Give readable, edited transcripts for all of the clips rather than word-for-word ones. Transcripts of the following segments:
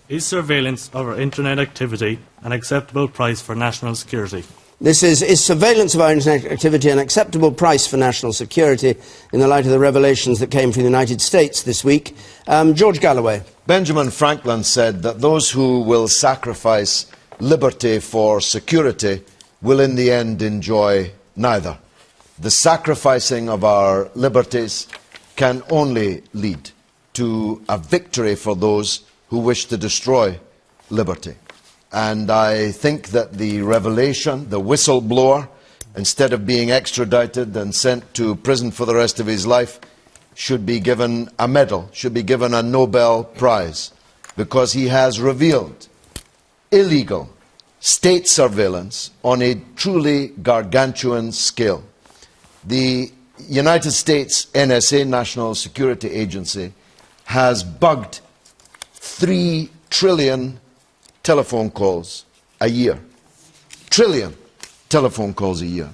Is surveillance of our internet activity an acceptable price for national security? This is surveillance of our internet activity an acceptable price for national security in the light of the revelations that came from the United States this week? George Galloway. Benjamin Franklin said that those who will sacrifice liberty for security will in the end enjoy neither. The sacrificing of our liberties can only lead to a victory for those who wish to destroy liberty. And I think that the revelation, the whistleblower, instead of being extradited and sent to prison for the rest of his life, should be given a medal, should be given a Nobel Prize, because he has revealed illegal state surveillance on a truly gargantuan scale. The United States NSA, National Security Agency, has bugged 3 trillion telephone calls a year. Trillion telephone calls a year.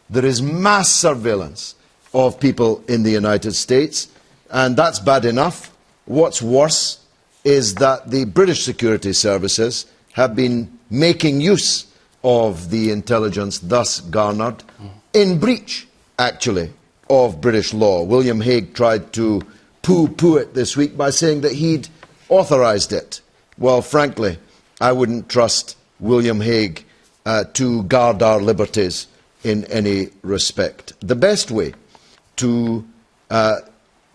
There is mass surveillance of people in the United States, and that's bad enough. What's worse is that the British security services have been making use of the intelligence thus garnered in breach, actually, of British law. William Hague tried to pooh-pooh it this week by saying that he'd authorised it. Well, frankly, I wouldn't trust William Hague to guard our liberties in any respect. The best way to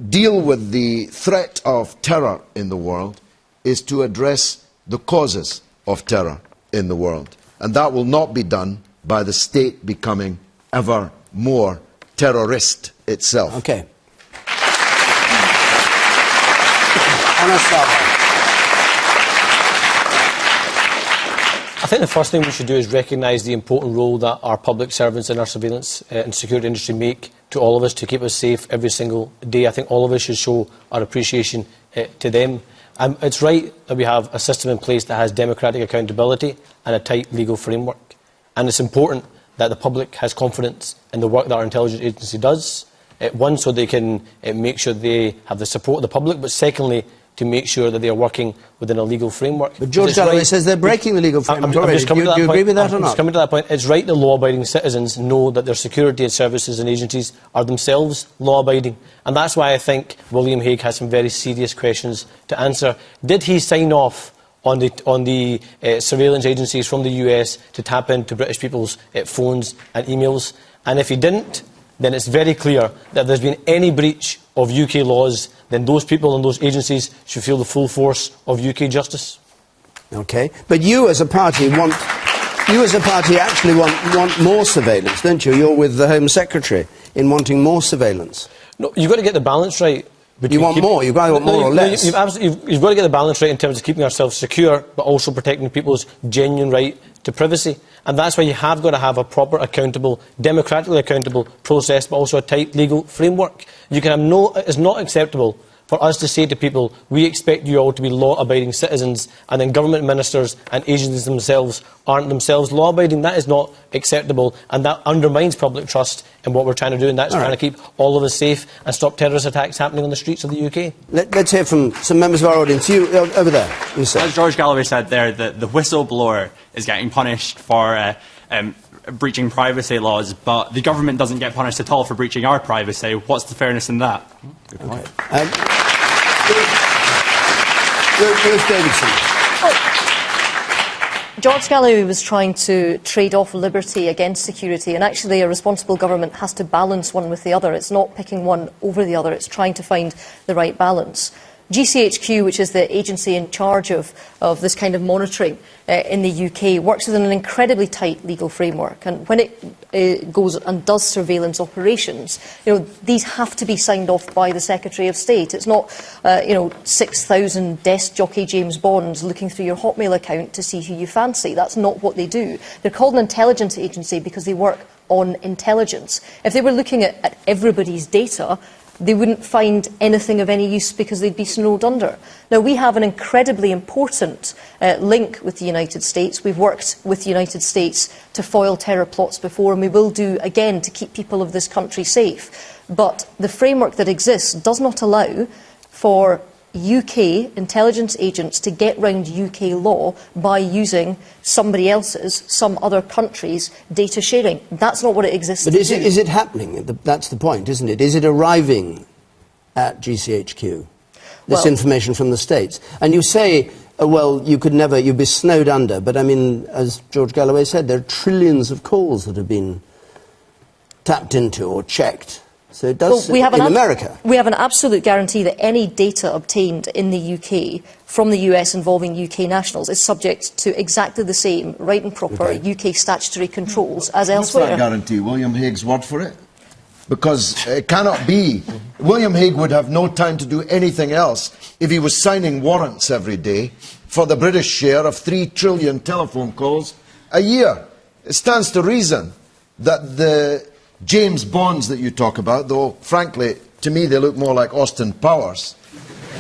deal with the threat of terror in the world is to address the causes of terror in the world. And that will not be done by the state becoming ever more terrorist itself. Okay. I think the first thing we should do is recognise the important role that our public servants in our surveillance and security industry make to all of us to keep us safe every single day. I think all of us should show our appreciation to them. It's right that we have a system in place that has democratic accountability and a tight legal framework. And it's important that the public has confidence in the work that our intelligence agency does. One, so they can make sure they have the support of the public, but secondly, to make sure that they are working within a legal framework. But George Galloway says they're breaking the legal framework already. Do you agree with that or not? I'm just coming to that point. It's right that law-abiding citizens know that their security services and agencies are themselves law-abiding. And that's why I think William Hague has some very serious questions to answer. Did he sign off on the surveillance agencies from the US to tap into British people's phones and emails? And if he didn't, then it's very clear that if there's been any breach of UK laws, then those people and those agencies should feel the full force of UK justice. Okay, but you as a party actually want more surveillance, don't you? You're with the Home Secretary in wanting more surveillance. No, you've got to get the balance right. You want more? You've got to want more or less? You've got to get the balance right in terms of keeping ourselves secure, but also protecting people's genuine right to privacy. And that's why you have got to have a proper, accountable, democratically accountable process, but also a tight legal framework. You can have it's not acceptable for us to say to people, we expect you all to be law-abiding citizens, and then government ministers and agencies themselves aren't themselves law-abiding. That is not acceptable, and that undermines public trust in what we're trying to do, and that's trying to keep all of us safe and stop terrorist attacks happening on the streets of the UK. Let's hear from some members of our audience. You, over there. You say. As George Galloway said there, the whistleblower is getting punished for breaching privacy laws, but the government doesn't get punished at all for breaching our privacy. What's the fairness in that? Good point. Ruth Davidson. George Galloway was trying to trade off liberty against security, and actually a responsible government has to balance one with the other. It's not picking one over the other, it's trying to find the right balance. GCHQ, which is the agency in charge of this kind of monitoring in the UK, works within an incredibly tight legal framework. And when it goes and does surveillance operations, these have to be signed off by the Secretary of State. It's not, 6,000 desk jockey James Bonds looking through your Hotmail account to see who you fancy. That's not what they do. They're called an intelligence agency because they work on intelligence. If they were looking at everybody's data, they wouldn't find anything of any use because they'd be snowed under. Now, we have an incredibly important link with the United States. We've worked with the United States to foil terror plots before, and we will do again to keep people of this country safe. But the framework that exists does not allow for UK intelligence agents to get round UK law by using somebody else's, some other country's data sharing. That's not what it exists But to is do. it happening? That's the point, isn't it? Is it arriving at GCHQ, this Well- information from the States? And you say, well, you'd be snowed under. But, I mean, as George Galloway said, there are trillions of calls that have been tapped into or checked. So it does in America. We have an absolute guarantee that any data obtained in the UK from the US involving UK nationals is subject to exactly the same right and proper UK statutory controls as What's elsewhere. that guarantee? William Hague's word for it? Because it cannot be. William Hague would have no time to do anything else if he was signing warrants every day for the British share of 3 trillion telephone calls a year. It stands to reason that the James Bonds that you talk about, though frankly to me they look more like Austin Powers,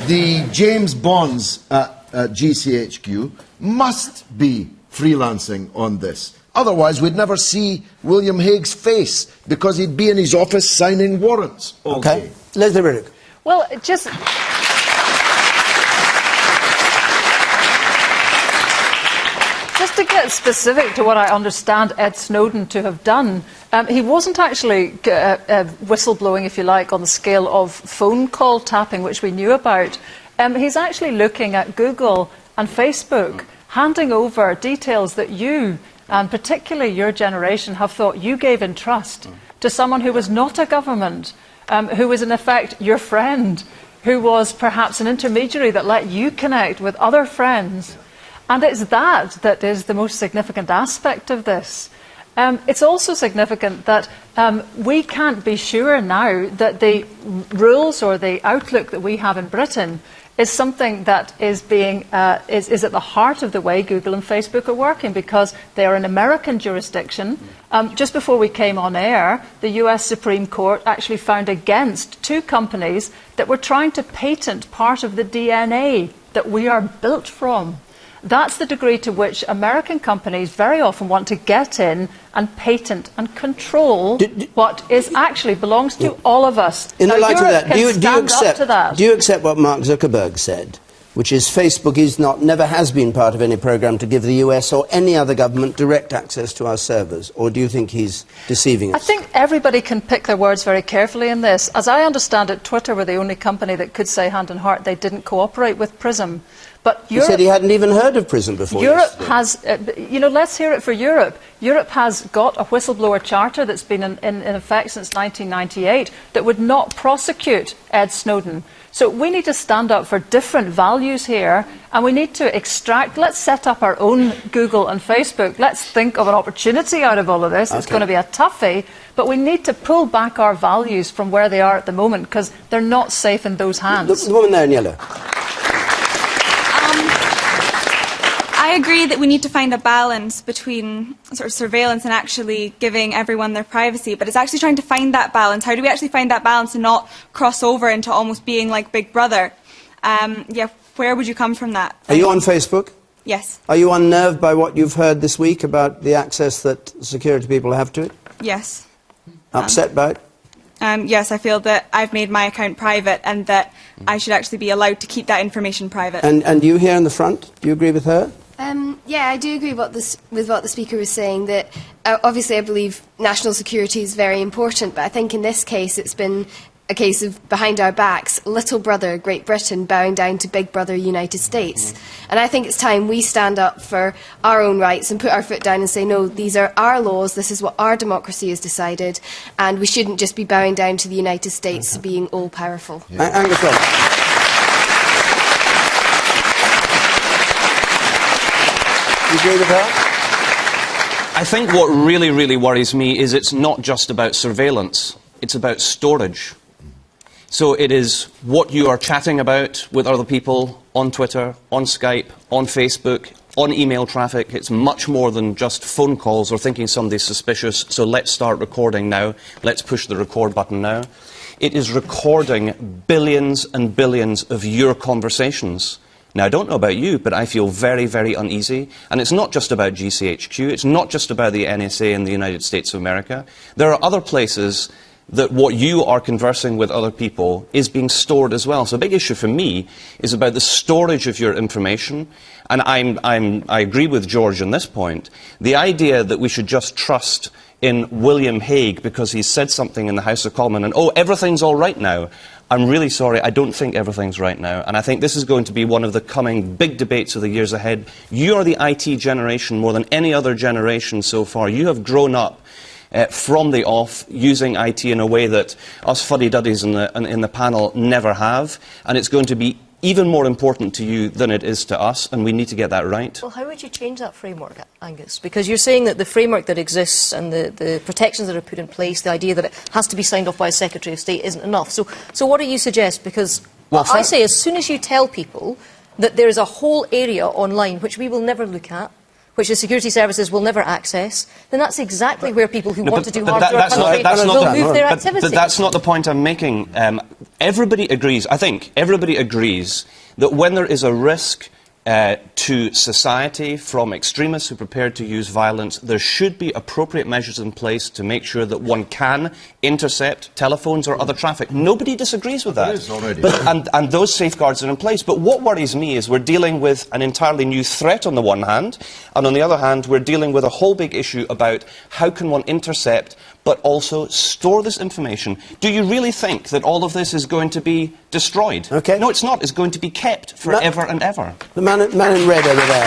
the James Bonds at GCHQ must be freelancing on this. Otherwise we'd never see William Hague's face, because he'd be in his office signing warrants all day. Leslie Riddick. Well, just to get specific to what I understand Ed Snowden to have done, he wasn't actually whistleblowing, if you like, on the scale of phone call tapping, which we knew about. He's actually looking at Google and Facebook, handing over details that you, and particularly your generation, have thought you gave in trust to someone who was not a government, who was in effect your friend, who was perhaps an intermediary that let you connect with other friends. And it's that is the most significant aspect of this. It's also significant that we can't be sure now that the rules or the outlook that we have in Britain is something that is is at the heart of the way Google and Facebook are working, because they are an American jurisdiction. Just before we came on air, the US Supreme Court actually found against 2 companies that were trying to patent part of the DNA that we are built from. That's the degree to which American companies very often want to get in and patent and control what is actually belongs to all of us. In the light of Europe that, do you that. accept what Mark Zuckerberg said, which is Facebook never has been part of any programme to give the US or any other government direct access to our servers? Or do you think he's deceiving us? I think everybody can pick their words very carefully in this. As I understand it, Twitter were the only company that could say hand on heart they didn't cooperate with PRISM. But He said he hadn't even heard of PRISM before. Europe has, let's hear it for Europe. Europe has got a whistleblower charter that's been in effect since 1998 that would not prosecute Ed Snowden. So we need to stand up for different values here, and we need to let's set up our own Google and Facebook. Let's think of an opportunity out of all of this. It's going to be a toughie, but we need to pull back our values from where they are at the moment, because they're not safe in those hands. The woman there in yellow. I agree that we need to find a balance between sort of surveillance and actually giving everyone their privacy, but it's actually trying to find that balance. How do we actually find that balance and not cross over into almost being like Big Brother? Where would you come from that? Are you on Facebook? Yes. Are you unnerved by what you've heard this week about the access that security people have to it? Yes. Upset by it? Yes, I feel that I've made my account private and that I should actually be allowed to keep that information private. And you here in the front, do you agree with her? Yeah, I do agree with what the speaker was saying, that obviously I believe national security is very important, but I think in this case it's been a case of behind our backs, little brother Great Britain bowing down to big brother United States. And I think it's time we stand up for our own rights and put our foot down and say, no, these are our laws, this is what our democracy has decided, and we shouldn't just be bowing down to the United States being all-powerful. Angus Roberts. You agree with that? I think what really, really worries me is it's not just about surveillance, it's about storage. So it is what you are chatting about with other people on Twitter, on Skype, on Facebook, on email traffic. It's much more than just phone calls or thinking somebody's suspicious, so let's start recording now, let's push the record button now. It is recording billions and billions of your conversations. Now, I don't know about you, but I feel very, very uneasy. And it's not just about GCHQ. It's not just about the NSA in the United States of America. There are other places that what you are conversing with other people is being stored as well. So a big issue for me is about the storage of your information. And I agree with George on this point. The idea that we should just trust in William Hague because he said something in the House of Commons and, oh, everything's all right now. I'm really sorry, I don't think everything's right now. And I think this is going to be one of the coming big debates of the years ahead. You are the IT generation more than any other generation so far. You have grown up from the off, using IT in a way that us fuddy-duddies in the panel never have. And it's going to be even more important to you than it is to us, and we need to get that right. Well, how would you change that framework, Angus? Because you're saying that the framework that exists and the protections that are put in place, the idea that it has to be signed off by a Secretary of State isn't enough. So what do you suggest? Because I say as soon as you tell people that there is a whole area online which we will never look at, which the security services will never access, then that's exactly where people who want to do harm to our country will move their activity. But that's not the point I'm making. Everybody agrees, I think, everybody agrees that when there is a risk to society from extremists who are prepared to use violence, there should be appropriate measures in place to make sure that one can intercept telephones or other traffic. Nobody disagrees with that. There is already. And those safeguards are in place. But what worries me is we're dealing with an entirely new threat on the one hand, and on the other hand, we're dealing with a whole big issue about how can one intercept but also store this information. Do you really think that all of this is going to be destroyed? Okay. No, it's not. It's going to be kept forever and ever. The man in red over there.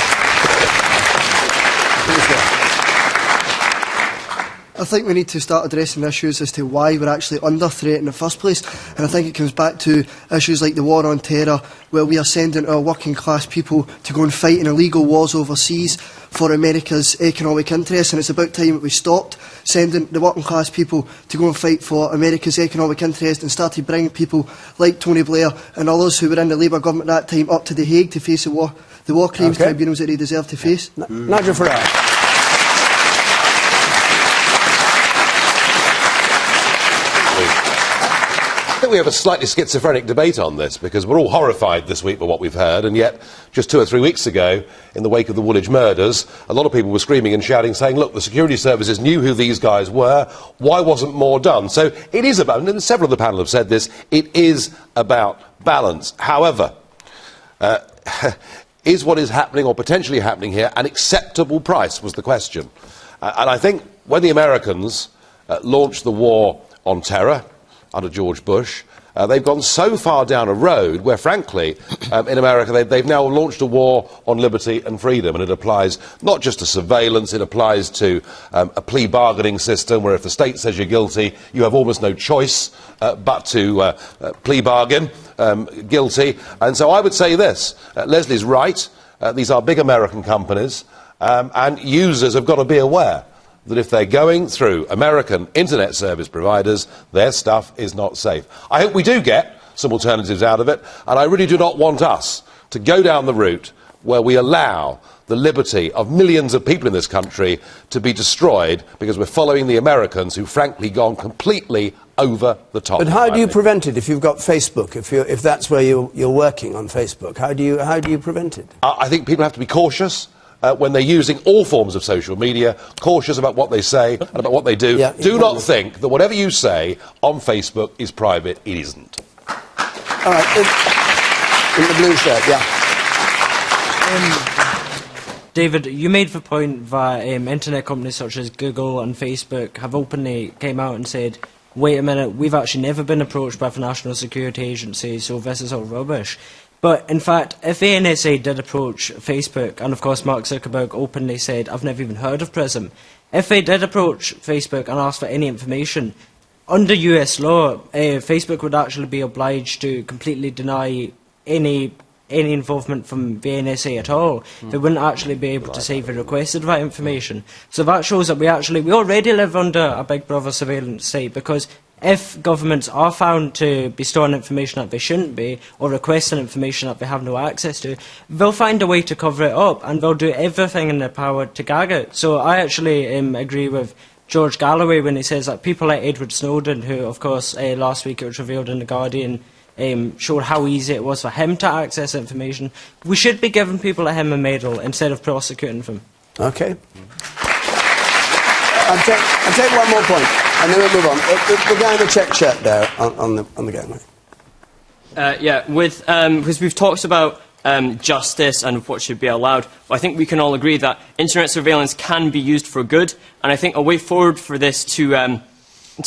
I think we need to start addressing issues as to why we're actually under threat in the first place, and I think it comes back to issues like the war on terror, where we are sending our working class people to go and fight in illegal wars overseas for America's economic interests, and it's about time that we stopped sending the working class people to go and fight for America's economic interest and started bringing people like Tony Blair and others who were in the Labour government at that time up to The Hague to face the war crimes tribunals that they deserve to face. Nigel Farage. I think we have a slightly schizophrenic debate on this, because we're all horrified this week by what we've heard, and yet just 2 or 3 weeks ago, in the wake of the Woolwich murders, a lot of people were screaming and shouting, saying, look, the security services knew who these guys were, why wasn't more done? So it is about, and several of the panel have said this, it is about balance. However, is what is happening or potentially happening here an acceptable price, was the question. And I think when the Americans launched the war on terror under George Bush, they've gone so far down a road where, frankly, in America, they've now launched a war on liberty and freedom, and it applies not just to surveillance, it applies to a plea bargaining system where if the state says you're guilty, you have almost no choice but to plea bargain guilty. And so I would say this, Leslie's right, these are big American companies, and users have got to be aware that if they're going through American internet service providers, their stuff is not safe. I hope we do get some alternatives out of it, and I really do not want us to go down the route where we allow the liberty of millions of people in this country to be destroyed because we're following the Americans who've frankly gone completely over the top. But how do you prevent it if you've got Facebook, if that's where you're working on Facebook? How do you prevent it? I think people have to be cautious. When they're using all forms of social media, cautious about what they say and about what they do. Yeah, do not think that whatever you say on Facebook is private. It isn't. All right, in the blue shirt, yeah. David, you made the point that internet companies such as Google and Facebook have openly came out and said, wait a minute, we've actually never been approached by the National Security Agency, so this is all rubbish. But, in fact, if the NSA did approach Facebook, and of course Mark Zuckerberg openly said, I've never even heard of PRISM, if they did approach Facebook and ask for any information, under US law, Facebook would actually be obliged to completely deny any involvement from the NSA at all. They wouldn't actually be able to say they requested that information. So that shows that we already live under a Big Brother surveillance state, because if governments are found to be storing information that they shouldn't be, or requesting information that they have no access to, they'll find a way to cover it up, and they'll do everything in their power to gag it. So I actually agree with George Galloway when he says that people like Edward Snowden, who, of course, last week it was revealed in The Guardian, showed how easy it was for him to access information, we should be giving people like him a medal instead of prosecuting them. Okay. I'll take one more point, and then we'll move on. The guy in the check shirt there on the gangway. Because we've talked about justice and what should be allowed, but I think we can all agree that internet surveillance can be used for good, and I think a way forward for this to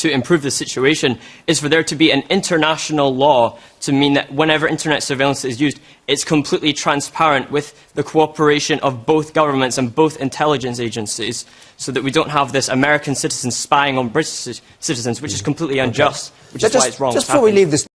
improve the situation is for there to be an international law to mean that whenever internet surveillance is used, it's completely transparent with the cooperation of both governments and both intelligence agencies, so that we don't have this American citizens spying on British citizens, which is completely unjust, which is why it's wrong. Just before we leave this